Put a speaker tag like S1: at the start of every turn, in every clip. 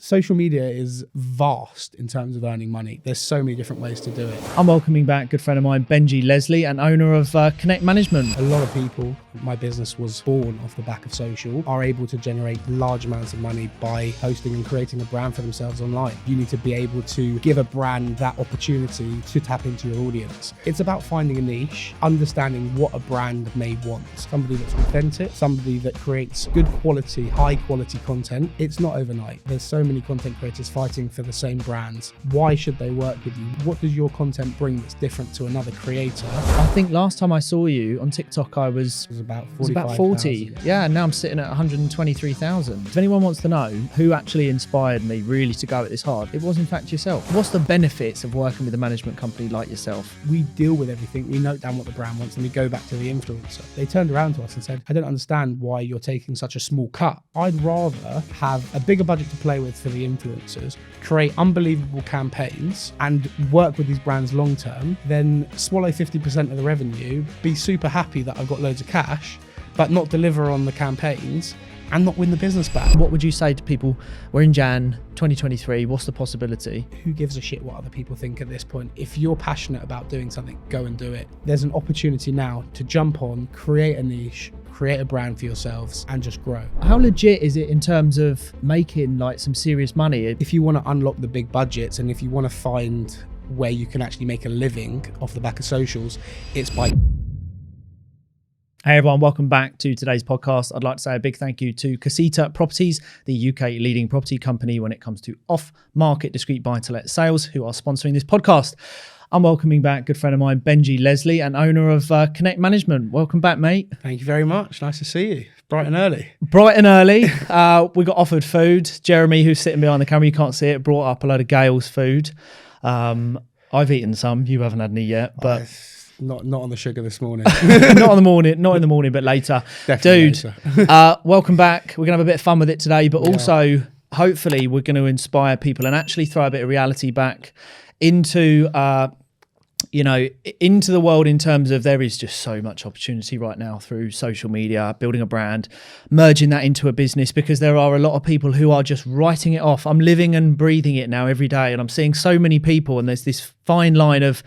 S1: Social media is vast in terms of earning money. There's so many different ways to do it.
S2: I'm welcoming back a good friend of mine, Benjy Leslie, and owner of Connect Management.
S1: A lot of people, my business was born off the back of social, are able to generate large amounts of money by posting and creating a brand for themselves online. You need to be able to give a brand that opportunity to tap into your audience. It's about finding a niche, understanding what a brand may want. Somebody that's authentic, somebody that creates good quality, high quality content. It's not overnight. There's so many content creators fighting for the same brands. Why should they work with you? What does your content bring that's different to another creator?
S2: I think last time I saw you on TikTok, I was
S1: about
S2: 40. Yeah, and now I'm sitting at 123,000. If anyone wants to know who actually inspired me really to go at this hard, it was in fact yourself. What's the benefits of working with a management company like yourself?
S1: We deal with everything. We note down what the brand wants and we go back to the influencer. They turned around to us and said, I don't understand why you're taking such a small cut. I'd rather have a bigger budget to play with for the influencers, create unbelievable campaigns and work with these brands long term, then swallow 50% of the revenue, be super happy that I've got loads of cash, but not deliver on the campaigns and not win the business back.
S2: What would you say to people? We're in Jan 2023. What's the possibility?
S1: Who gives a shit what other people think at this point? If you're passionate about doing something, go and do it. There's an opportunity now to jump on, create a niche, create a brand for yourselves and just grow.
S2: How legit is it in terms of making like some serious money?
S1: If you want to unlock the big budgets and if you want to find where you can actually make a living off the back of socials, it's by...
S2: Hey everyone, welcome back to today's podcast. I'd like to say a big thank you to Casita Properties, the UK leading property company when it comes to off-market discrete buy-to-let sales, who are sponsoring this podcast. I'm welcoming back a good friend of mine, Benjy Leslie, and owner of Connect Management. Welcome back, mate.
S1: Thank you very much. Nice to see you. Bright and early.
S2: Bright and early. We got offered food. Jeremy, who's sitting behind the camera, you can't see it, brought up a load of Gale's food. I've eaten some. You haven't had any yet, but...
S1: Not on the sugar this morning.
S2: Not in the morning, but later.
S1: Definitely
S2: Dude,
S1: later.
S2: welcome back. We're going to have a bit of fun with it today, but also, hopefully, we're going to inspire people and actually throw a bit of reality back into, into the world in terms of there is just so much opportunity right now through social media, building a brand, merging that into a business, because there are a lot of people who are just writing it off. I'm living and breathing it now every day, and I'm seeing so many people, and there's this fine line of,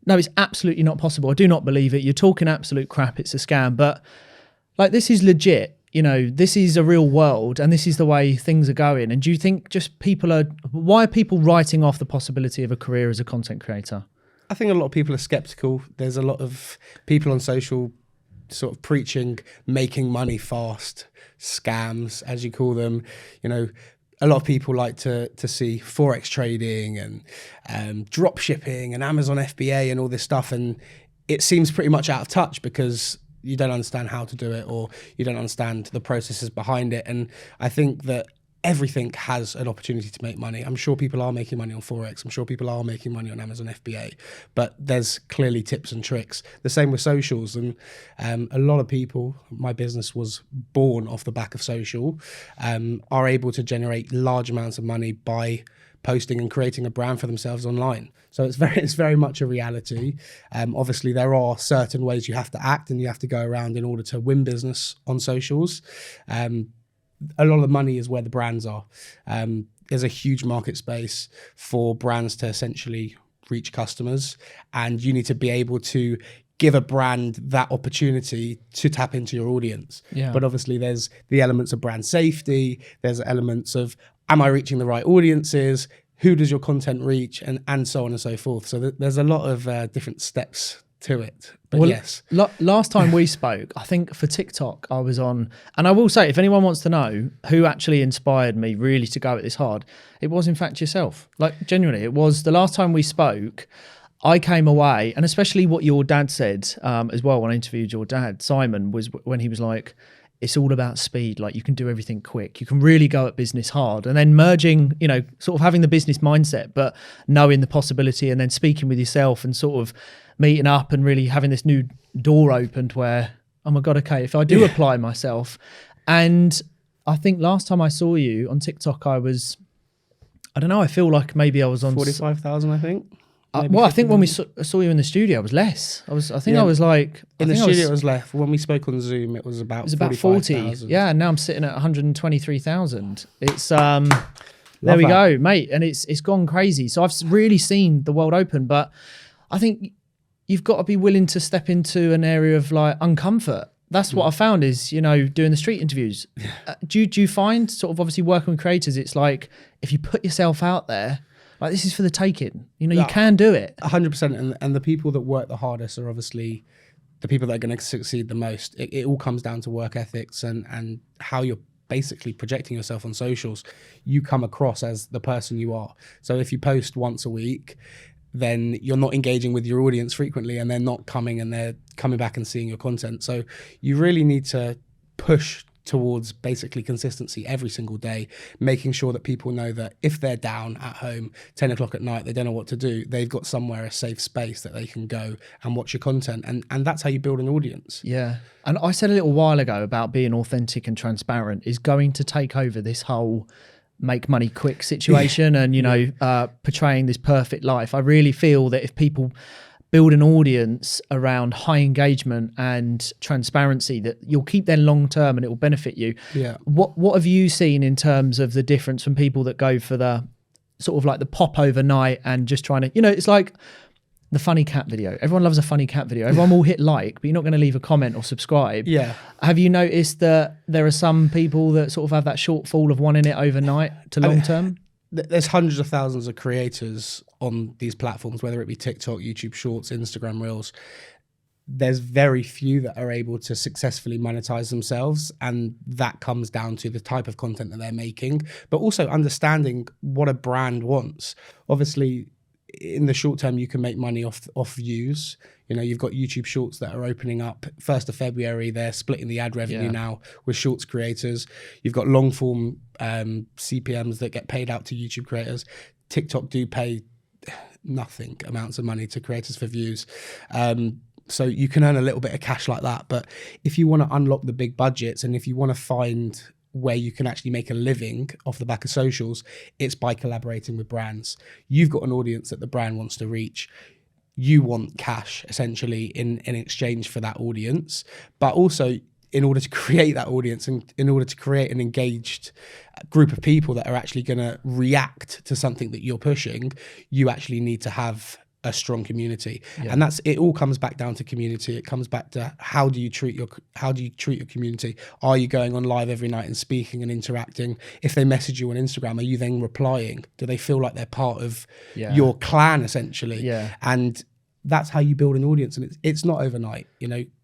S2: no, it's absolutely not possible. I do not believe it. You're talking absolute crap. It's a scam. But like, this is legit. You know, this is a real world and this is the way things are going. And do you think just why are people writing off the possibility of a career as a content creator?
S1: I think a lot of people are skeptical. There's a lot of people on social sort of preaching, making money fast, scams, as you call them. You know, a lot of people like to see Forex trading and drop shipping and Amazon FBA and all this stuff. And it seems pretty much out of touch because you don't understand how to do it or you don't understand the processes behind it. And I think that everything has an opportunity to make money. I'm sure people are making money on Forex. I'm sure people are making money on Amazon FBA, but there's clearly tips and tricks. The same with socials. And a lot of people, my business was born off the back of social, are able to generate large amounts of money by posting and creating a brand for themselves online. So it's very much a reality. Obviously, there are certain ways you have to act and you have to go around in order to win business on socials. A lot of the money is where the brands are. There's a huge market space for brands to essentially reach customers, and you need to be able to give a brand that opportunity to tap into your audience.
S2: Yeah.
S1: But obviously there's the elements of brand safety, there's elements of, am I reaching the right audiences? Who does your content reach? And so on and so forth. So there's a lot of different steps to it. But well, yes.
S2: Last time we spoke, I think for TikTok, I was on, and I will say, if anyone wants to know who actually inspired me really to go at this hard, it was in fact yourself. Like, genuinely, it was the last time we spoke. I came away, and especially what your dad said as well when I interviewed your dad, Simon, was when he was like, it's all about speed. Like, you can do everything quick. You can really go at business hard. And then merging, sort of having the business mindset, but knowing the possibility, and then speaking with yourself and sort of meeting up and really having this new door opened where, oh my God, okay, if I do apply myself. And I think last time I saw you on TikTok, I feel like maybe I was on
S1: 45,000, I think.
S2: Well, I think when we saw you in the studio, it was less. I was like...
S1: In the studio, it was less. When we spoke on Zoom, it was about
S2: 40.
S1: 000.
S2: Yeah, and now I'm sitting at 123,000. It's... There we go, mate. And it's gone crazy. So I've really seen the world open, but I think you've got to be willing to step into an area of like uncomfort. That's what I found is, doing the street interviews. Do you find sort of obviously working with creators, it's like if you put yourself out there, like this is for the taking, you can do it.
S1: 100%. And the people that work the hardest are obviously the people that are going to succeed the most. It all comes down to work ethics and how you're basically projecting yourself on socials. You come across as the person you are. So if you post once a week, then you're not engaging with your audience frequently, and they're not coming and they're coming back and seeing your content. So you really need to push towards basically consistency every single day, making sure that people know that if they're down at home 10 o'clock at night, they don't know what to do, they've got somewhere, a safe space that they can go and watch your content. And that's how you build an audience.
S2: Yeah. And I said a little while ago about being authentic and transparent is going to take over this whole make money quick situation and, portraying this perfect life. I really feel that if people build an audience around high engagement and transparency, that you'll keep them long term and it will benefit you.
S1: Yeah.
S2: What have you seen in terms of the difference from people that go for the sort of like the pop overnight and just trying to, it's like the funny cat video. Everyone loves a funny cat video. Everyone will hit like, but you're not going to leave a comment or subscribe.
S1: Yeah.
S2: Have you noticed that there are some people that sort of have that shortfall of wanting it overnight to long term?
S1: There's hundreds of thousands of creators on these platforms, whether it be TikTok, YouTube Shorts, Instagram Reels. There's very few that are able to successfully monetize themselves, and that comes down to the type of content that they're making, but also understanding what a brand wants. Obviously, in the short term, you can make money off views. You've got YouTube Shorts that are opening up 1st of February. They're splitting the ad revenue now with Shorts creators. You've got long form CPMs that get paid out to YouTube creators. TikTok do pay nothing amounts of money to creators for views. So you can earn a little bit of cash like that. But if you want to unlock the big budgets and if you want to find where you can actually make a living off the back of socials, it's by collaborating with brands. You've got an audience that the brand wants to reach. You want cash essentially in exchange for that audience, but also in order to create that audience and in order to create an engaged group of people that are actually going to react to something that you're pushing, you actually need to have a strong community. And that's it. All comes back down to community. It comes back to how do you treat your community? Are you going on live every night and speaking and interacting? If they message you on Instagram, are you then replying? Do they feel like they're part of your clan essentially? And that's how you build an audience. And it's not overnight.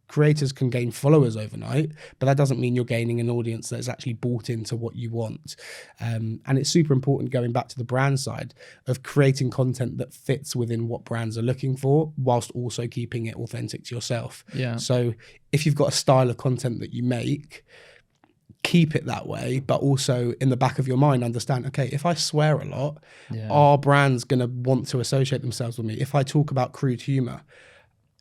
S1: Creators can gain followers overnight, but that doesn't mean you're gaining an audience that's actually bought into what you want. And it's super important, going back to the brand side, of creating content that fits within what brands are looking for, whilst also keeping it authentic to yourself. So if you've got a style of content that you make, keep it that way, but also in the back of your mind understand, okay, if I swear a lot, are brands going to want to associate themselves with me? If I talk about crude humor,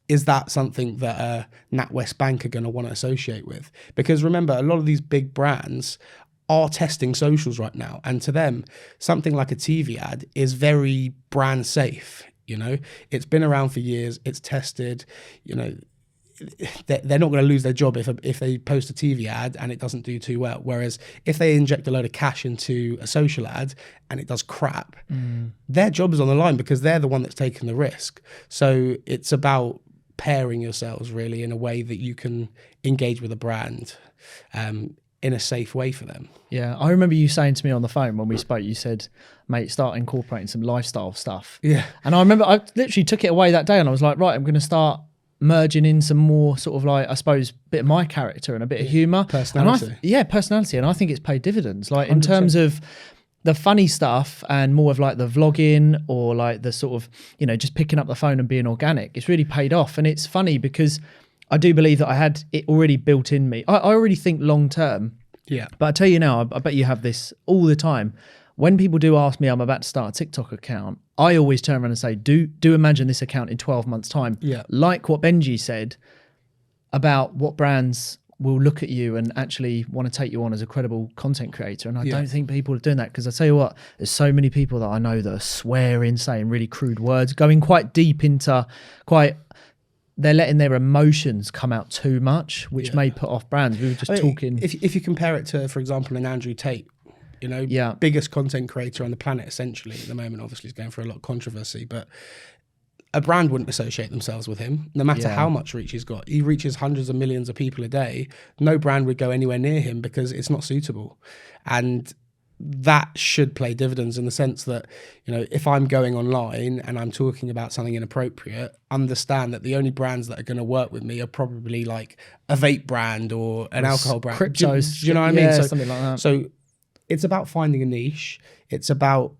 S1: is that something that NatWest Bank are going to want to associate with? Because remember, a lot of these big brands are testing socials right now. And to them, something like a TV ad is very brand safe. It's been around for years. It's tested. They're not going to lose their job if they post a TV ad and it doesn't do too well. Whereas if they inject a load of cash into a social ad and it does crap, their job is on the line because they're the one that's taking the risk. So it's about pairing yourselves really in a way that you can engage with a brand in a safe way for them.
S2: Yeah, I remember you saying to me on the phone when we spoke, you said, mate, start incorporating some lifestyle stuff.
S1: Yeah.
S2: And I remember I literally took it away that day and I was like, right, I'm going to start merging in some more sort of like, I suppose, bit of my character and a bit of humour.
S1: Personality.
S2: Personality. And I think it's paid dividends. Like 100%. In terms of the funny stuff and more of like the vlogging or like the sort of, just picking up the phone and being organic, it's really paid off. And it's funny because I do believe that I had it already built in me. I already think long term.
S1: Yeah.
S2: But I tell you now, I bet you have this all the time. When people do ask me I'm about to start a TikTok account, I always turn around and say, do imagine this account in 12 months time.
S1: Yeah.
S2: Like what Benjy said about what brands will look at you and actually want to take you on as a credible content creator. And I don't think people are doing that, because I tell you what, there's so many people that I know that are swearing, saying really crude words, going quite deep into they're letting their emotions come out too much, which may put off brands. We were just talking.
S1: If you compare it to, for example, an Andrew Tate, biggest content creator on the planet essentially at the moment. Obviously he's going through a lot of controversy, but a brand wouldn't associate themselves with him, no matter how much reach he's got. He reaches hundreds of millions of people a day. No brand would go anywhere near him because it's not suitable. And that should play dividends in the sense that, if I'm going online and I'm talking about something inappropriate, understand that the only brands that are going to work with me are probably like a vape brand or an alcohol brand.
S2: Cryptos.
S1: Do you know what I mean?
S2: So, something like that.
S1: So it's about finding a niche. It's about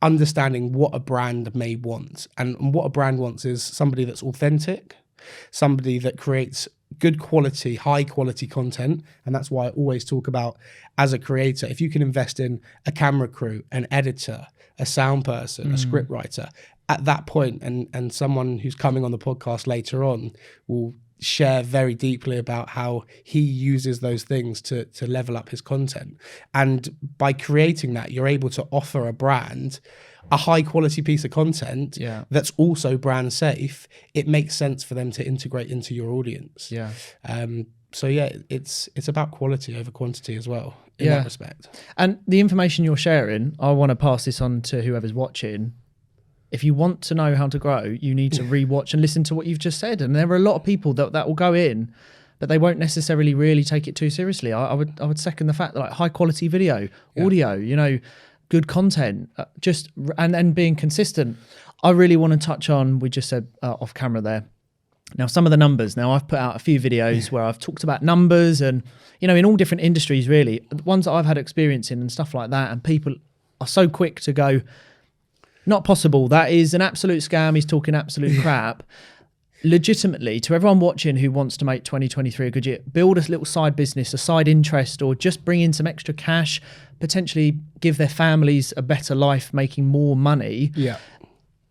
S1: understanding what a brand may want. And what a brand wants is somebody that's authentic, somebody that creates good quality, high quality content. And that's why I always talk about, as a creator, if you can invest in a camera crew, an editor, a sound person, a script writer, at that point, and someone who's coming on the podcast later on will share very deeply about how he uses those things to level up his content. And by creating that, you're able to offer a brand a high quality piece of content that's also brand safe. It makes sense for them to integrate into your audience. So it's about quality over quantity as well in that respect.
S2: And the information you're sharing, I want to pass this on to whoever's watching. If you want to know how to grow, you need to rewatch and listen to what you've just said. And there are a lot of people that will go in, but they won't necessarily really take it too seriously. I would second the fact that like high quality video, audio, good content, and being consistent. I really want to touch on, we just said off camera there. Now, some of the numbers. Now, I've put out a few videos where I've talked about numbers and, in all different industries, really, the ones that I've had experience in and stuff like that. And people are so quick to go, not possible. That is an absolute scam. He's talking absolute crap. Legitimately, to everyone watching who wants to make 2023 a good year, build a little side business, a side interest, or just bring in some extra cash, potentially give their families a better life, making more money.
S1: Yeah.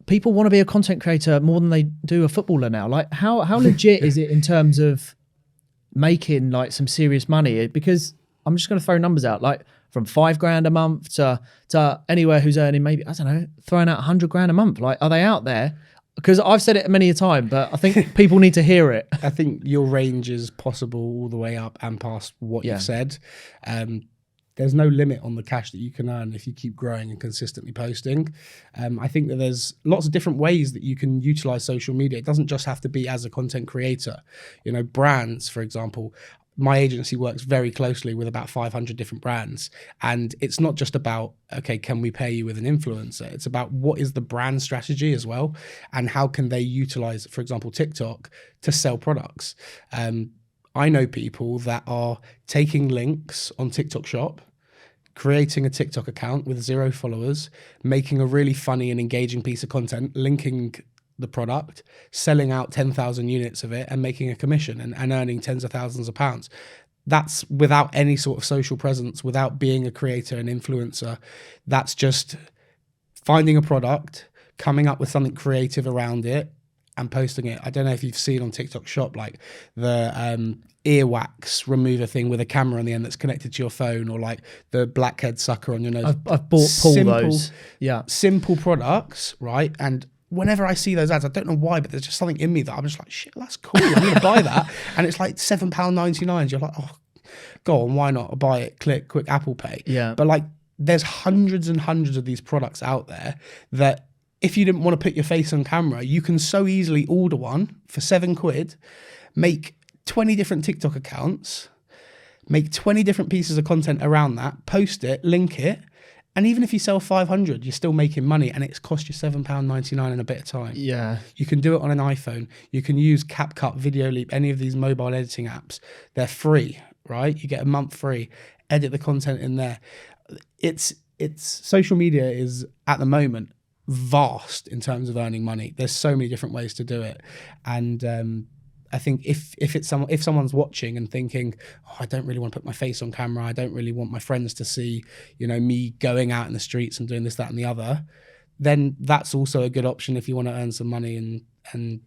S2: People want to be a content creator more than they do a footballer now. Like how legit is it in terms of making like some serious money? Because I'm just going to throw numbers out, like from $5,000 a month to anywhere who's earning maybe, I don't know, throwing out $100,000 a month. Like, are they out there? Because I've said it many a time, but I think people need to hear it.
S1: I think your range is possible all the way up and past what you've said. There's no limit on the cash that you can earn if you keep growing and consistently posting. I think that there's lots of different ways that you can utilize social media. It doesn't just have to be as a content creator. Brands, for example, my agency works very closely with about 500 different brands. And it's not just about, okay, can we pay you with an influencer? It's about what is the brand strategy as well? And how can they utilize, for example, TikTok to sell products? I know people that are taking links on TikTok Shop, creating a TikTok account with 0 followers, making a really funny and engaging piece of content, linking the product, selling out 10,000 units of it and making a commission and earning tens of thousands of pounds. That's without any sort of social presence, without being a creator and influencer. That's just finding a product, coming up with something creative around it and posting it. I don't know if you've seen on TikTok Shop, like the earwax remover thing with a camera on the end that's connected to your phone, or like the blackhead sucker on your nose.
S2: I've bought those. Yeah.
S1: Simple products, right? And whenever I see those ads, I don't know why, but there's just something in me that I'm just like, shit, that's cool. I'm going to buy that. And it's like £7.99. You're like, oh, go on, why not? I'll buy it, click, quick Apple Pay.
S2: Yeah.
S1: But like, there's hundreds and hundreds of these products out there that if you didn't want to put your face on camera, you can so easily order one for £7, make 20 different TikTok accounts, make 20 different pieces of content around that, post it, link it. And even if you sell 500, you're still making money, and it's cost you £7.99 in a bit of time.
S2: Yeah.
S1: You can do it on an iPhone. You can use CapCut, Video Leap, any of these mobile editing apps. They're free, right? You get a month free. Edit the content in there. It's social media is at the moment vast in terms of earning money. There's so many different ways to do it. And I think if someone's watching and thinking, oh, I don't really want to put my face on camera, I don't really want my friends to see, me going out in the streets and doing this, that, and the other, then that's also a good option if you want to earn some money and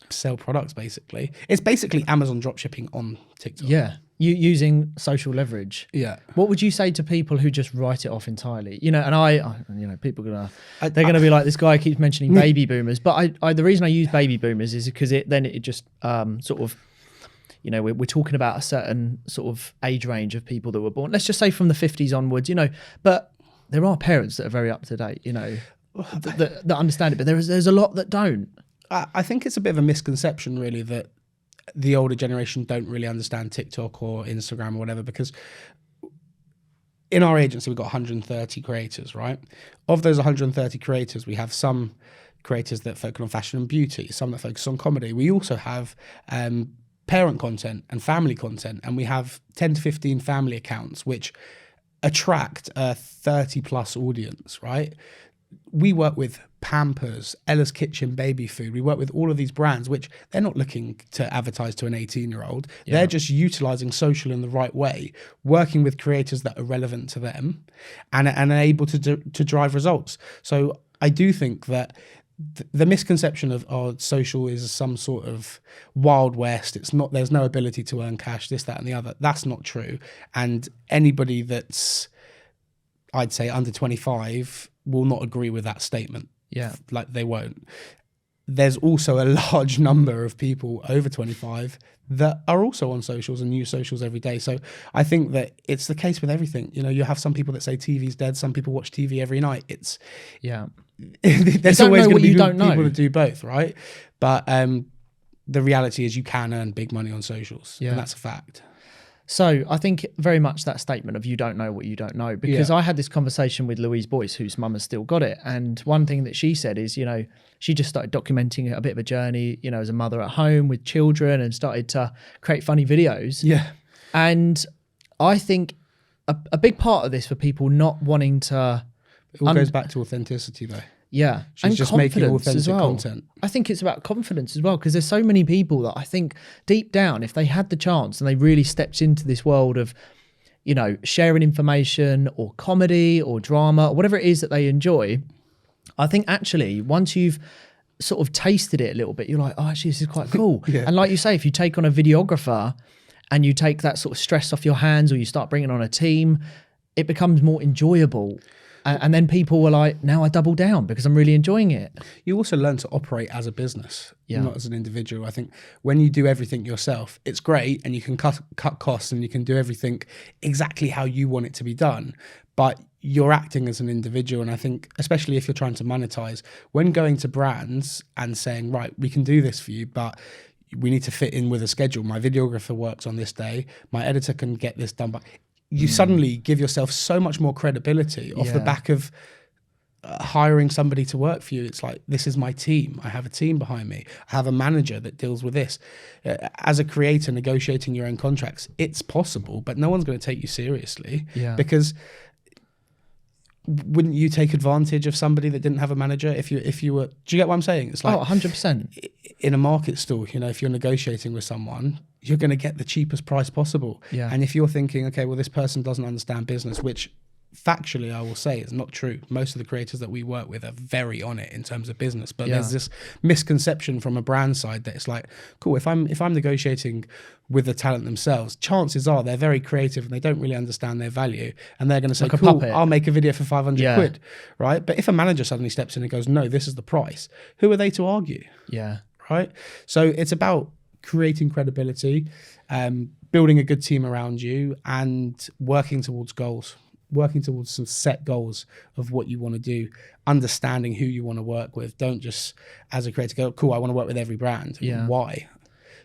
S1: sell products. Basically, it's basically Amazon dropshipping on TikTok.
S2: Yeah, you using social leverage.
S1: Yeah.
S2: What would you say to people who just write it off entirely? And people they're gonna be like, this guy keeps mentioning baby boomers, but I the reason I use baby boomers is because it just sort of, you know, we're talking about a certain sort of age range of people that were born, let's just say from the 50s onwards, you know, but there are parents that are very up to date, you know, that understand it, but there's a lot that don't.
S1: I think it's a bit of a misconception, really, that the older generation don't really understand TikTok or Instagram or whatever, because in our agency, we've got 130 creators, right? Of those 130 creators, we have some creators that focus on fashion and beauty, some that focus on comedy. We also have parent content and family content, and we have 10 to 15 family accounts, which attract a 30 plus audience, right? We work with Pampers, Ella's Kitchen baby food. We work with all of these brands, which they're not looking to advertise to an 18-year-old. Yeah. They're just utilizing social in the right way, working with creators that are relevant to them and are able to drive results. So I do think that the misconception of social is some sort of Wild West. It's not, there's no ability to earn cash, this, that, and the other. That's not true. And anybody that's, I'd say, under 25 will not agree with that statement.
S2: Yeah.
S1: Like, they won't. There's also a large number of people over 25 that are also on socials and use socials every day. So I think that it's the case with everything. You know, you have some people that say TV's dead. Some people watch TV every night. It's,
S2: yeah.
S1: There's always going to be people that do both, right? But the reality is you can earn big money on socials. Yeah. And that's a fact.
S2: So I think very much that statement of you don't know what you don't know, because I had this conversation with Louise Boyce, whose mum has still got it. And one thing that she said is, you know, she just started documenting a bit of a journey, you know, as a mother at home with children, and started to create funny videos.
S1: Yeah.
S2: And I think a big part of this for people not wanting to...
S1: It all goes back to authenticity, though.
S2: Yeah.
S1: She's and just making authentic content.
S2: I think it's about confidence as well, because there's so many people that I think deep down, if they had the chance and they really stepped into this world of, you know, sharing information or comedy or drama or whatever it is that they enjoy, I think actually once you've sort of tasted it a little bit, you're like, oh, actually, this is quite cool. Yeah. And like you say, if you take on a videographer and you take that sort of stress off your hands, or you start bringing on a team, it becomes more enjoyable. And then people were like, now I double down because I'm really enjoying it.
S1: You also learn to operate as a business, not as an individual. I think when you do everything yourself, it's great, and you can cut costs and you can do everything exactly how you want it to be done. But you're acting as an individual. And I think, especially if you're trying to monetize, when going to brands and saying, right, we can do this for you, but we need to fit in with a schedule. My videographer works on this day. My editor can get this done by... You suddenly give yourself so much more credibility off the back of hiring somebody to work for you. It's like, this is my team. I have a team behind me. I have a manager that deals with this. As a creator, negotiating your own contracts, it's possible, but no one's going to take you seriously. Yeah. Because wouldn't you take advantage of somebody that didn't have a manager if you were... Do you get what I'm saying? It's like,
S2: 100%.
S1: In a market stall, you know, if you're negotiating with someone, you're going to get the cheapest price possible. Yeah. And if you're thinking, okay, well, this person doesn't understand business, which factually I will say is not true. Most of the creators that we work with are very on it in terms of business, but there's this misconception from a brand side that it's like, cool, if I'm negotiating with the talent themselves, chances are they're very creative and they don't really understand their value, and they're going to say, like, cool, I'll make a video for 500 quid, right? But if a manager suddenly steps in and goes, no, this is the price, who are they to argue?
S2: Yeah.
S1: Right? So it's about creating credibility, building a good team around you, and working towards goals. Working towards some set goals of what you want to do, understanding who you want to work with. Don't just, as a creator, go, cool, I want to work with every brand. Yeah. Why?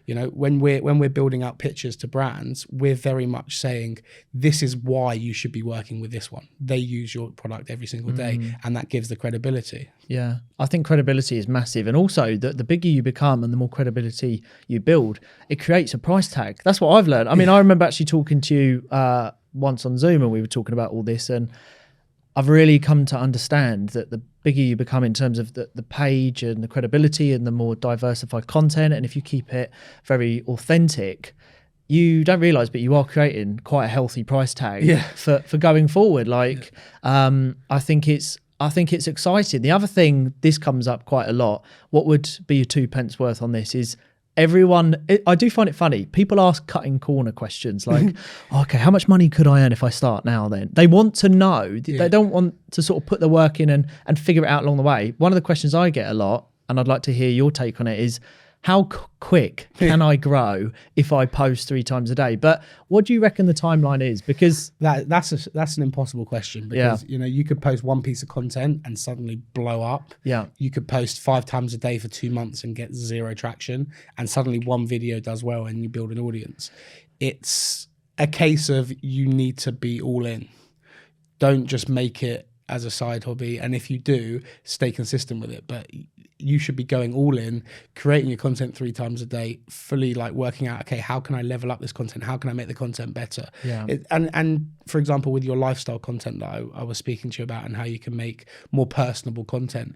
S1: You know, when we're building out pitches to brands, we're very much saying, this is why you should be working with this one. They use your product every single day, and that gives the credibility.
S2: Yeah, I think credibility is massive. And also, the bigger you become and the more credibility you build, it creates a price tag. That's what I've learned. I mean, I remember actually talking to you once on Zoom, and we were talking about all this, and I've really come to understand that the bigger you become in terms of the page and the credibility and the more diversified content, and if you keep it very authentic, you don't realize, but you are creating quite a healthy price tag for going forward. Like, I think it's exciting. The other thing, this comes up quite a lot, what would be your 2 pence worth on this is, I do find it funny. People ask cutting corner questions like, okay, how much money could I earn if I start now then? They want to know. They don't want to sort of put the work in and figure it out along the way. One of the questions I get a lot, and I'd like to hear your take on it, is how quick can I grow if I post 3 times a day? But what do you reckon the timeline is? Because
S1: that's an impossible question, because you could post one piece of content and suddenly blow up.
S2: Yeah.
S1: You could post 5 times a day for 2 months and get 0 traction, and suddenly one video does well and you build an audience. It's a case of you need to be all in. Don't just make it as a side hobby, and if you do, stay consistent with it. But you should be going all in, creating your content 3 times a day, fully like working out, okay, how can I level up this content? How can I make the content better?
S2: Yeah.
S1: And for example, with your lifestyle content that I was speaking to you about, and how you can make more personable content,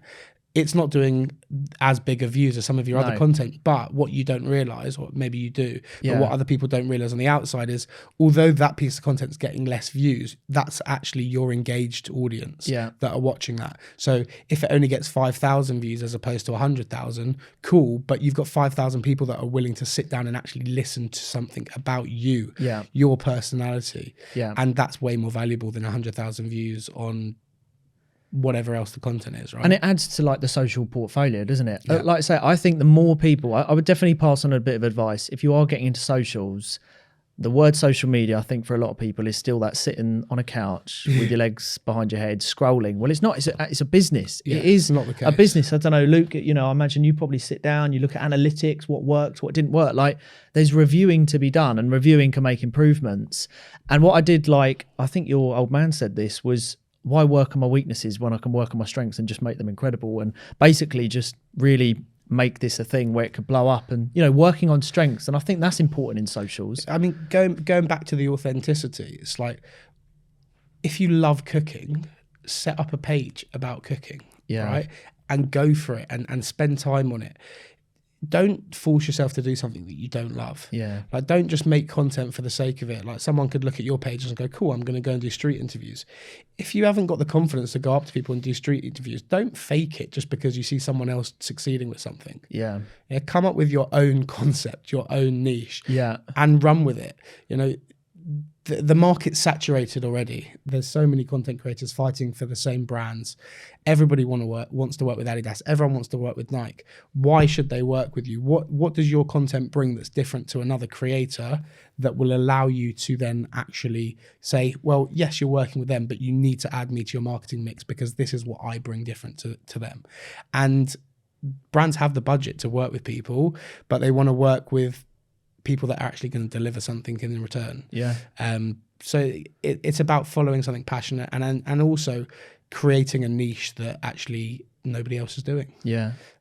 S1: it's not doing as big of views as some of your other content. But what you don't realize, or maybe you do, but what other people don't realize on the outside is, although that piece of content is getting less views, that's actually your engaged audience that are watching that. So if it only gets 5,000 views as opposed to 100,000, cool. But you've got 5,000 people that are willing to sit down and actually listen to something about you, your personality. And that's way more valuable than 100,000 views on whatever else the content is, right?
S2: And it adds to like the social portfolio, doesn't it? Like I say, I think the more people, I would definitely pass on a bit of advice. If you are getting into socials, the word social media, I think for a lot of people is still that sitting on a couch with your legs behind your head, scrolling. Well, it's not, it's a business. It is
S1: not the case.
S2: A business. I don't know, Luke, I imagine you probably sit down, you look at analytics, what worked, what didn't work. Like there's reviewing to be done, and reviewing can make improvements. And what I did, like, I think your old man said this, was, why work on my weaknesses when I can work on my strengths and just make them incredible? And basically just really make this a thing where it could blow up, and, working on strengths. And I think that's important in socials.
S1: I mean, going back to the authenticity, it's like, if you love cooking, set up a page about cooking, right? And go for it and spend time on it. Don't force yourself to do something that you don't love. Like, don't just make content for the sake of it. Like, someone could look at your page and go, cool, I'm going to go and do street interviews. If you haven't got the confidence to go up to people and do street interviews, don't fake it just because you see someone else succeeding with something. Come up with your own concept, your own niche, and run with it. The market's saturated already. There's so many content creators fighting for the same brands. Everybody wants to work with Adidas. Everyone wants to work with Nike. Why should they work with you? What does your content bring that's different to another creator that will allow you to then actually say, well, yes, you're working with them, but you need to add me to your marketing mix because this is what I bring different to them. And brands have the budget to work with people, but they want to work with people that are actually going to deliver something in return. So it's about following something passionate and also creating a niche that actually nobody else is doing.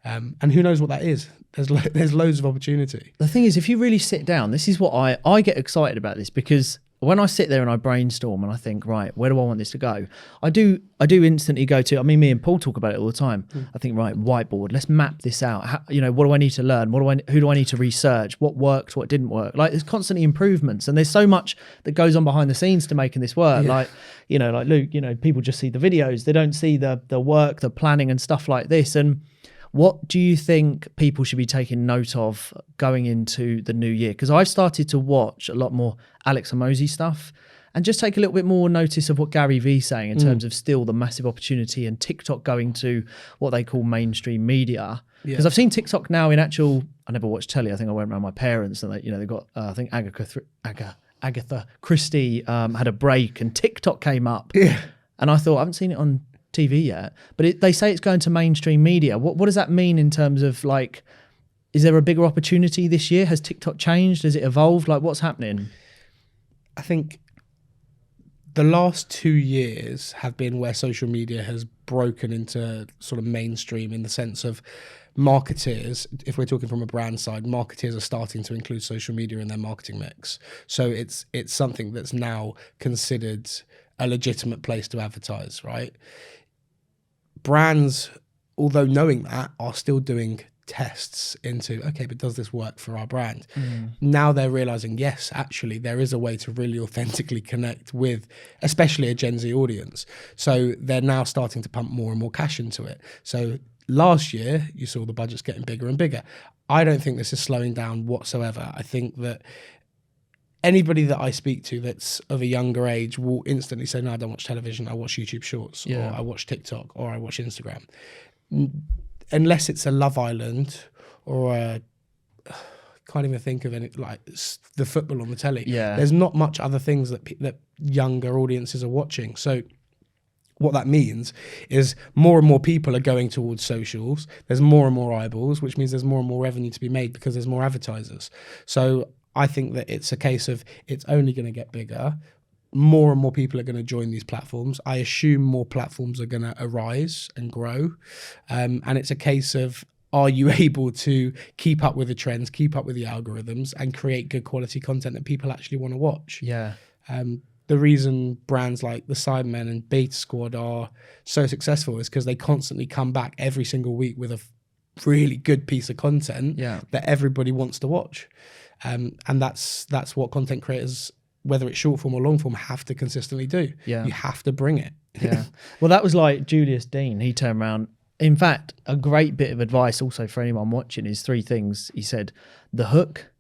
S1: And who knows what that is? There's loads of opportunity.
S2: The thing is, if you really sit down, this is what I get excited about this, because when I sit there and I brainstorm and I think, right, where do I want this to go? I do instantly go to, me and Paul talk about it all the time. I think, right, whiteboard, let's map this out. What do I need to learn? Who do I need to research? What worked, what didn't work? Like, there's constantly improvements, and there's so much that goes on behind the scenes to making this work. Like Luke, people just see the videos. They don't see the work, the planning and stuff like this. And what do you think people should be taking note of going into the new year? Because I've started to watch a lot more Alex Hormozi stuff, and just take a little bit more notice of what Gary Vee's saying in terms of still the massive opportunity, and TikTok going to what they call mainstream media. Because I've seen TikTok now in actual, I never watched telly. I think I went around my parents, and they got, I think Agatha Christie had a break, and TikTok came up. And I thought, I haven't seen it on TV yet, but they say it's going to mainstream media. What does that mean in terms of, like, is there a bigger opportunity this year? Has TikTok changed? Has it evolved? Like, what's happening?
S1: I think the last 2 years have been where social media has broken into sort of mainstream, in the sense of marketers, if we're talking from a brand side, marketers are starting to include social media in their marketing mix. So it's something that's now considered a legitimate place to advertise, right? Brands, although knowing that, are still doing tests into, okay, but does this work for our brand? Now they're realizing, yes, actually there is a way to really authentically connect with especially a Gen Z audience. So they're now starting to pump more and more cash into it. So last year you saw the budgets getting bigger and bigger. I don't think this is slowing down whatsoever. I think that anybody that I speak to that's of a younger age will instantly say, no, I don't watch television, I watch YouTube Shorts, or I watch TikTok, or I watch Instagram. Unless it's a Love Island or a can't even think of any, like the football on the telly.
S2: Yeah.
S1: There's not much other things that younger audiences are watching. So what that means is more and more people are going towards socials. There's more and more eyeballs, which means there's more and more revenue to be made because there's more advertisers. So I think that it's a case of it's only going to get bigger. More and more people are going to join these platforms. I assume more platforms are going to arise and grow. And it's a case of, are you able to keep up with the trends, keep up with the algorithms, and create good quality content that people actually want to watch?
S2: Yeah.
S1: The reason brands like the Sidemen and Beta Squad are so successful is because they constantly come back every single week with a really good piece of content that everybody wants to watch. And that's what content creators, whether it's short form or long form, have to consistently do.
S2: Yeah.
S1: You have to bring it.
S2: Yeah. Well, that was like Julius Dean. He turned around. In fact, a great bit of advice also for anyone watching is 3 things. He said, the hook,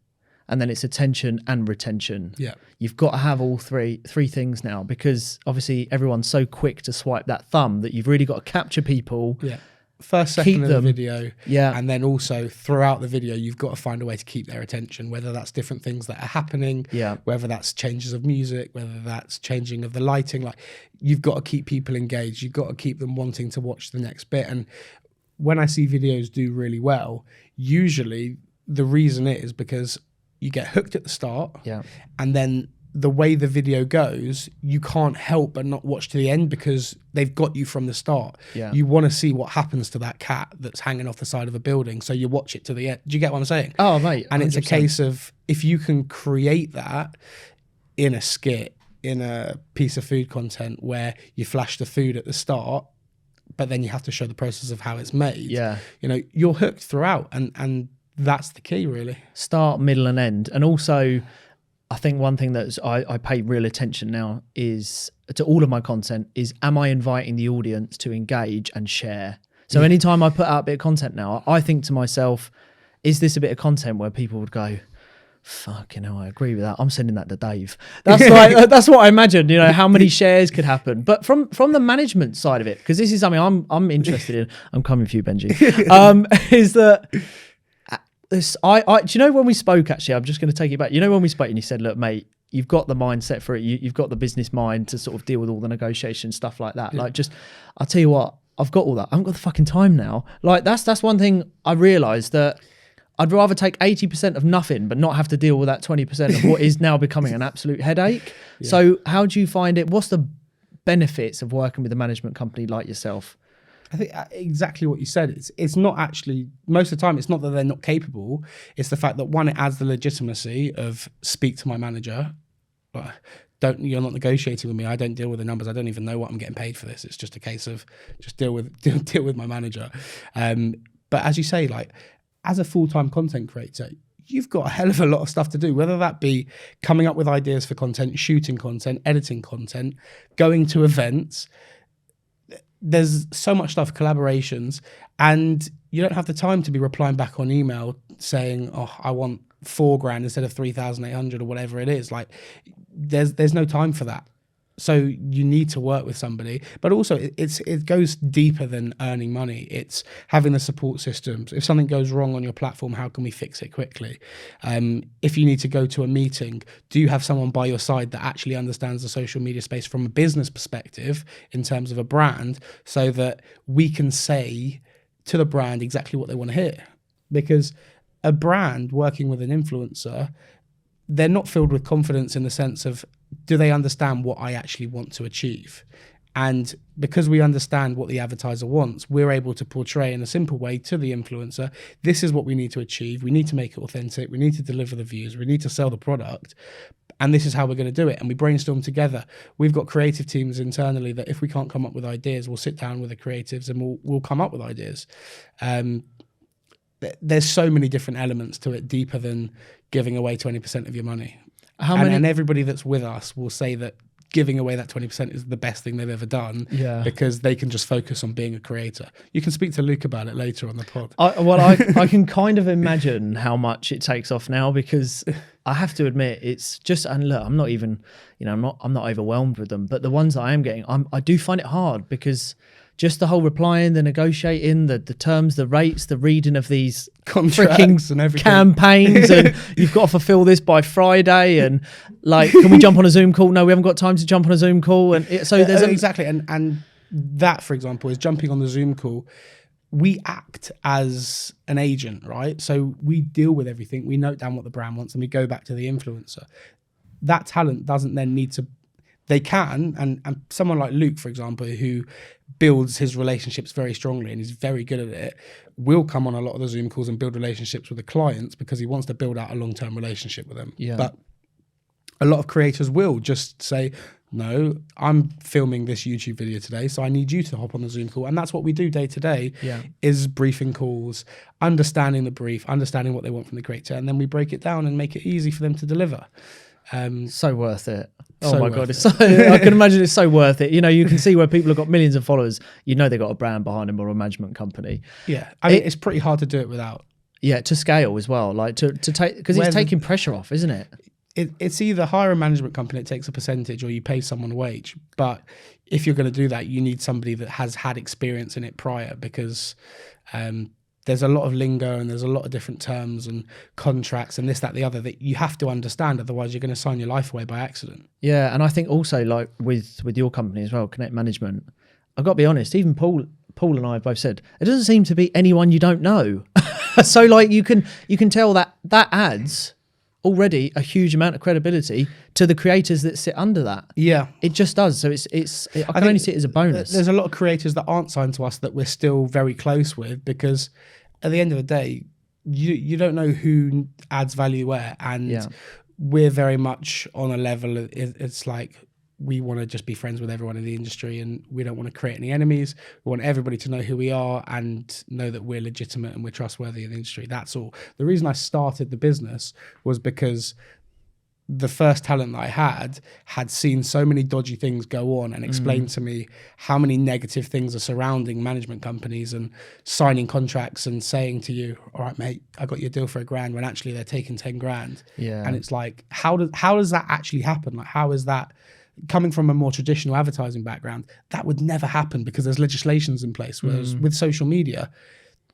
S2: and then it's attention and retention.
S1: Yeah.
S2: You've got to have all three things now, because obviously everyone's so quick to swipe that thumb that you've really got to capture people.
S1: Yeah. First second of the video.
S2: Yeah.
S1: And then also throughout the video, you've got to find a way to keep their attention, whether that's different things that are happening, whether that's changes of music, whether that's changing of the lighting. Like, you've got to keep people engaged. You've got to keep them wanting to watch the next bit. And when I see videos do really well, usually the reason is because you get hooked at the start, and then the way the video goes, you can't help but not watch to the end because they've got you from the start. You want to see what happens to that cat that's hanging off the side of a building, so you watch it to the end. Do you get what I'm saying?
S2: Oh, mate. 100%.
S1: And it's a case of, if you can create that in a skit, in a piece of food content where you flash the food at the start, but then you have to show the process of how it's made. You know, you're hooked throughout, and that's the key, really.
S2: Start, middle, and end. And also, I think one thing that I pay real attention now is to all of my content is, am I inviting the audience to engage and share? So anytime I put out a bit of content now, I think to myself, is this a bit of content where people would go, fucking hell, I agree with that, I'm sending that to Dave. That's like, that's what I imagine, you know, how many shares could happen. But from the management side of it, because this is something I'm interested in, I'm coming for you, Benjy, is that do you know when we spoke, actually, I'm just going to take you back. You know when we spoke and you said, look, mate, you've got the mindset for it. You've got the business mind to sort of deal with all the negotiation stuff like that. Like, just, I'll tell you what, I've got all that. I haven't got the fucking time now. Like, that's one thing I realised, that I'd rather take 80% of nothing but not have to deal with that 20% of what is now becoming an absolute headache. So how do you find it? What's the benefits of working with a management company like yourself?
S1: I think exactly what you said. It's not actually, most of the time, it's not that they're not capable. It's the fact that, one, it adds the legitimacy of, speak to my manager. You're not negotiating with me. I don't deal with the numbers. I don't even know what I'm getting paid for this. It's just a case of just deal with my manager. But as you say, like, as a full-time content creator, you've got a hell of a lot of stuff to do, whether that be coming up with ideas for content, shooting content, editing content, going to events. There's so much stuff, collaborations, and you don't have the time to be replying back on email saying, oh, I want $4,000 instead of 3,800 or whatever it is. Like, there's no time for that. So you need to work with somebody, but also it goes deeper than earning money. It's having the support systems. If something goes wrong on your platform, how can we fix it quickly? If you need to go to a meeting, do you have someone by your side that actually understands the social media space from a business perspective in terms of a brand, so that we can say to the brand exactly what they want to hear? Because a brand working with an influencer, they're not filled with confidence in the sense of, do they understand what I actually want to achieve? And because we understand what the advertiser wants, we're able to portray in a simple way to the influencer, this is what we need to achieve. We need to make it authentic. We need to deliver the views. We need to sell the product. And this is how we're going to do it. And we brainstorm together. We've got creative teams internally that, if we can't come up with ideas, we'll sit down with the creatives and we'll come up with ideas. There's so many different elements to it, deeper than giving away 20% of your money. And everybody that's with us will say that giving away that 20% is the best thing they've ever done, because they can just focus on being a creator. You can speak to Luke about it later on the pod.
S2: I can kind of imagine how much it takes off now, because I have to admit, it's just, and look, I'm not even, I'm not overwhelmed with them, but the ones that I am getting, I do find it hard, because just the whole replying, the negotiating, the terms, the rates, the reading of these
S1: Contracts and everything.
S2: campaigns, and you've got to fulfill this by Friday, and like, can we jump on a Zoom call? No, we haven't got time to jump on a Zoom call. And so there's
S1: exactly, and that, for example, is jumping on the Zoom call. We act as an agent, right? So we deal with everything. We note down what the brand wants and we go back to the influencer. That talent doesn't then need to, they can, and someone like Luke, for example, who builds his relationships very strongly and he's very good at it, will come on a lot of the Zoom calls and build relationships with the clients because he wants to build out a long-term relationship with them.
S2: Yeah.
S1: But a lot of creators will just say, no, I'm filming this YouTube video today, so I need you to hop on the Zoom call. And that's what we do day to day, is briefing calls, understanding the brief, understanding what they want from the creator, and then we break it down and make it easy for them to deliver.
S2: So worth it. Oh
S1: So
S2: my
S1: worth
S2: God.
S1: it.
S2: It's so, I can imagine it's so worth it. You know, you can see where people have got millions of followers, you know, they've got a brand behind them or a management company.
S1: Yeah. I mean, it's pretty hard to do it without.
S2: Yeah, to scale as well, like to take, because it's taking pressure off, isn't it?
S1: It's either hire a management company that takes a percentage or you pay someone a wage. But if you're going to do that, you need somebody that has had experience in it prior, because there's a lot of lingo and there's a lot of different terms and contracts and this, that, the other that you have to understand. Otherwise, you're going to sign your life away by accident.
S2: Yeah, and I think also like with your company as well, Connect Management, I've got to be honest, even Paul and I have both said, it doesn't seem to be anyone you don't know. So like you can tell that adds already a huge amount of credibility to the creators that sit under that.
S1: Yeah,
S2: it just does. So I can only see it as a bonus.
S1: There's a lot of creators that aren't signed to us that we're still very close with, because at the end of the day, you don't know who adds value where, and we're very much on a level. It's like we want to just be friends with everyone in the industry, and we don't want to create any enemies. We want everybody to know who we are and know that we're legitimate and we're trustworthy in the industry. That's all. The reason I started the business was because the first talent that I had seen so many dodgy things go on and explained to me how many negative things are surrounding management companies and signing contracts and saying to you, all right, mate, I got your deal for $1,000, when actually they're taking 10 grand.
S2: Yeah.
S1: And it's like, how does that actually happen? Like, how is that? Coming from a more traditional advertising background, that would never happen because there's legislations in place. Whereas with social media,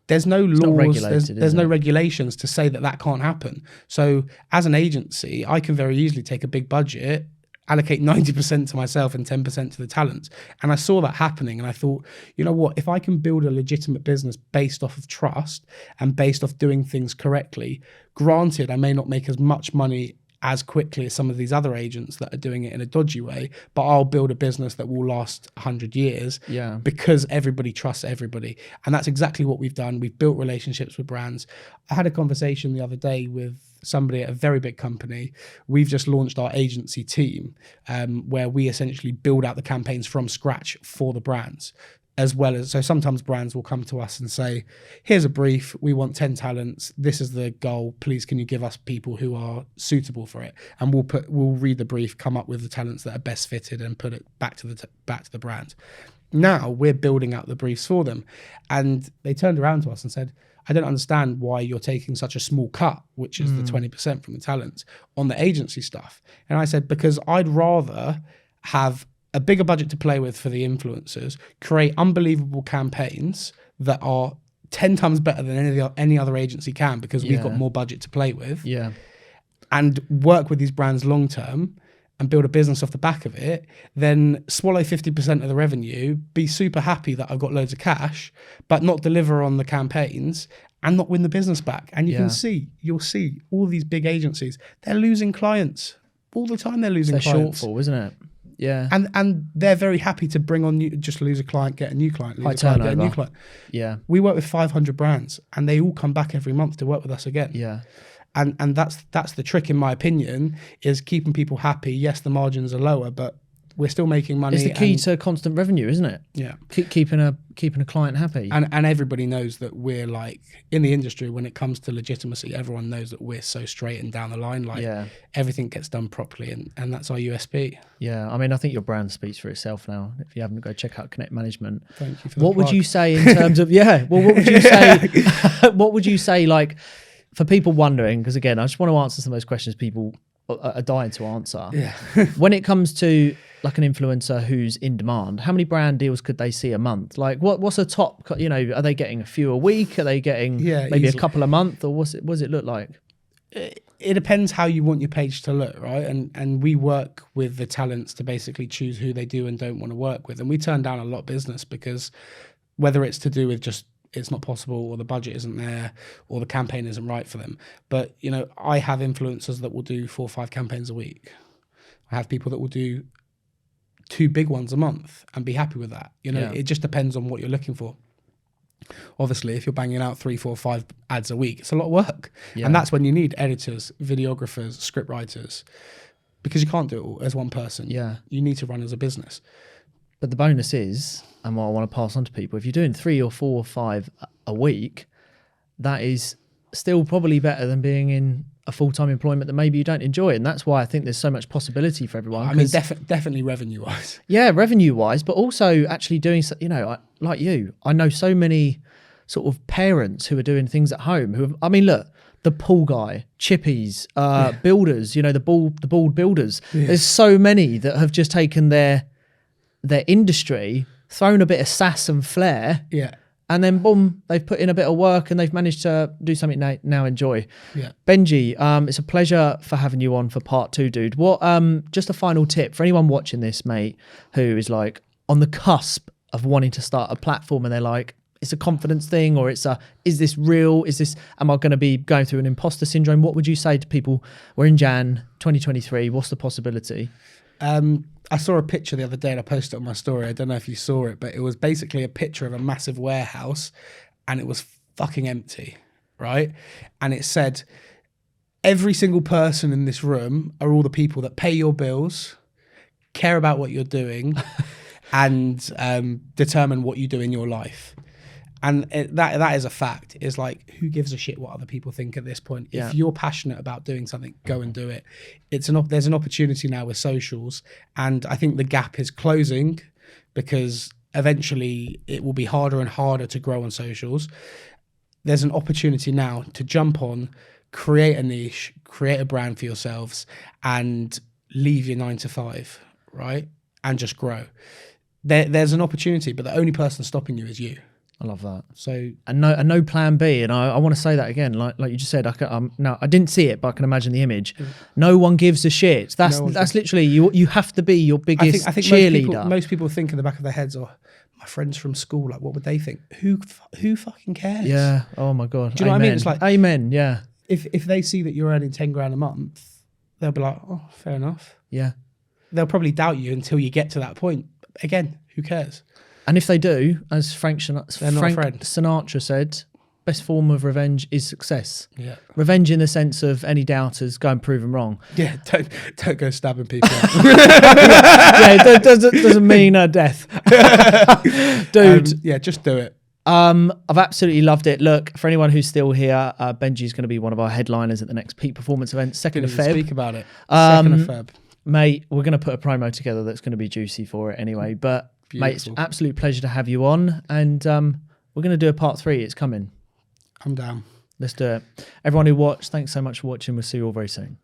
S1: there's no laws, there's no regulations to say that can't happen. So as an agency, I can very easily take a big budget, allocate 90% to myself and 10% to the talent. And I saw that happening, and I thought, you know what, if I can build a legitimate business based off of trust and based off doing things correctly, granted, I may not make as much money as quickly as some of these other agents that are doing it in a dodgy way, but I'll build a business that will last 100 years because everybody trusts everybody. And that's exactly what we've done. We've built relationships with brands. I had a conversation the other day with somebody at a very big company. We've just launched our agency team, where we essentially build out the campaigns from scratch for the brands. As well as, so sometimes brands will come to us and say, here's a brief, we want 10 talents, this is the goal, please can you give us people who are suitable for it? And we'll read the brief, come up with the talents that are best fitted and put it back to the brand. Now we're building out the briefs for them. And they turned around to us and said, I don't understand why you're taking such a small cut, which is the 20% from the talents, on the agency stuff. And I said, because I'd rather have a bigger budget to play with for the influencers, create unbelievable campaigns that are 10 times better than any other agency can, because we've got more budget to play with, and work with these brands long term and build a business off the back of it, then swallow 50% of the revenue, be super happy that I've got loads of cash, but not deliver on the campaigns and not win the business back. And you'll see all these big agencies, they're losing clients all the time. They're losing clients.
S2: Shortfall, isn't it? Yeah.
S1: And they're very happy to bring on just lose a client, get a new client,
S2: High turnover.
S1: Get a new client.
S2: Yeah.
S1: We work with 500 brands and they all come back every month to work with us again.
S2: Yeah.
S1: And that's the trick, in my opinion, is keeping people happy. Yes, the margins are lower, but we're still making money.
S2: It's the key to constant revenue, isn't it?
S1: Yeah.
S2: Keeping a client happy.
S1: And everybody knows that we're like, in the industry, when it comes to legitimacy, everyone knows that we're so straight and down the line. Like everything gets done properly, and that's our USP.
S2: Yeah. I mean, I think your brand speaks for itself now. If you haven't, go check out Connect Management.
S1: Thank you for the
S2: What
S1: plug.
S2: would you say in terms of, what would you say, what would you say, like, for people wondering, because again, I just want to answer some of those questions people are dying to answer.
S1: Yeah.
S2: When it comes to like an influencer who's in demand, how many brand deals could they see a month? Like what's a top, are they getting a few a week? Are they getting maybe
S1: easy.
S2: a couple a month, or what does it look like?
S1: It depends how you want your page to look, right? And we work with the talents to basically choose who they do and don't want to work with. And we turn down a lot of business because whether it's to do with just it's not possible, or the budget isn't there, or the campaign isn't right for them. But, I have influencers that will do 4 or 5 campaigns a week. I have people that will do 2 big ones a month and be happy with that. It just depends on what you're looking for. Obviously, if you're banging out 3, 4, 5 ads a week, it's a lot of work. Yeah. And that's when you need editors, videographers, script writers, because you can't do it all as one person.
S2: Yeah.
S1: You need to run as a business.
S2: But the bonus is, and what I want to pass on to people, if you're doing 3 or 4 or 5 a week, that is still probably better than being in a full-time employment that maybe you don't enjoy. And that's why I think there's so much possibility for everyone.
S1: I mean, definitely revenue-wise.
S2: Yeah, revenue-wise, but also actually doing, like you, I know so many sort of parents who are doing things at home look, the pool guy, chippies, builders, the bald builders. Yeah. There's so many that have just taken their industry, thrown a bit of sass and flair, and then boom, they've put in a bit of work and they've managed to do something they now enjoy.
S1: Yeah.
S2: Benjy, it's a pleasure for having you on for part 2, dude. What just a final tip for anyone watching this, mate, who is like on the cusp of wanting to start a platform and they're like, it's a confidence thing, or is this real? Am I going to be going through an imposter syndrome? What would you say to people? We're in Jan 2023. What's the possibility?
S1: I saw a picture the other day and I posted it on my story. I don't know if you saw it, but it was basically a picture of a massive warehouse and it was fucking empty, right? And it said, every single person in this room are all the people that pay your bills, care about what you're doing, and determine what you do in your life. And that is a fact. It's like, who gives a shit what other people think at this point? Yeah. If you're passionate about doing something, go and do it. There's an opportunity now with socials, and I think the gap is closing because eventually it will be harder and harder to grow on socials. There's an opportunity now to jump on, create a niche, create a brand for yourselves, and leave your 9 to 5, right? And just grow. There's an opportunity, but the only person stopping you is you.
S2: I love that.
S1: So
S2: and no plan B. And I want to say that again, like you just said. I didn't see it, but I can imagine the image. No one gives a shit. That's literally you have to be your biggest
S1: I think
S2: cheerleader.
S1: Most people think in the back of their heads, "Oh, my friends from school. Like, what would they think? Who fucking cares?"
S2: Yeah. Oh my god.
S1: Do you know what I mean? It's like,
S2: amen. Yeah.
S1: If they see that you're earning 10 grand a month, they'll be like, "Oh, fair enough."
S2: Yeah.
S1: They'll probably doubt you until you get to that point. Again, who cares?
S2: And if they do, as Frank Sinatra said, best form of revenge is success.
S1: Yeah.
S2: Revenge in the sense of any doubters, go and prove them wrong.
S1: Yeah, don't go stabbing people.
S2: It doesn't mean death. Dude.
S1: Just do it.
S2: I've absolutely loved it. Look, for anyone who's still here, Benjy's going to be one of our headliners at the next Peak Performance event, 2nd of Feb.
S1: Speak about it. 2nd of Feb.
S2: Mate, we're going to put a promo together that's going to be juicy for it anyway. But beautiful. Mate, it's an absolute pleasure to have you on. And we're going to do a part 3. It's coming.
S1: I'm down.
S2: Let's do it. Everyone who watched, thanks so much for watching. We'll see you all very soon.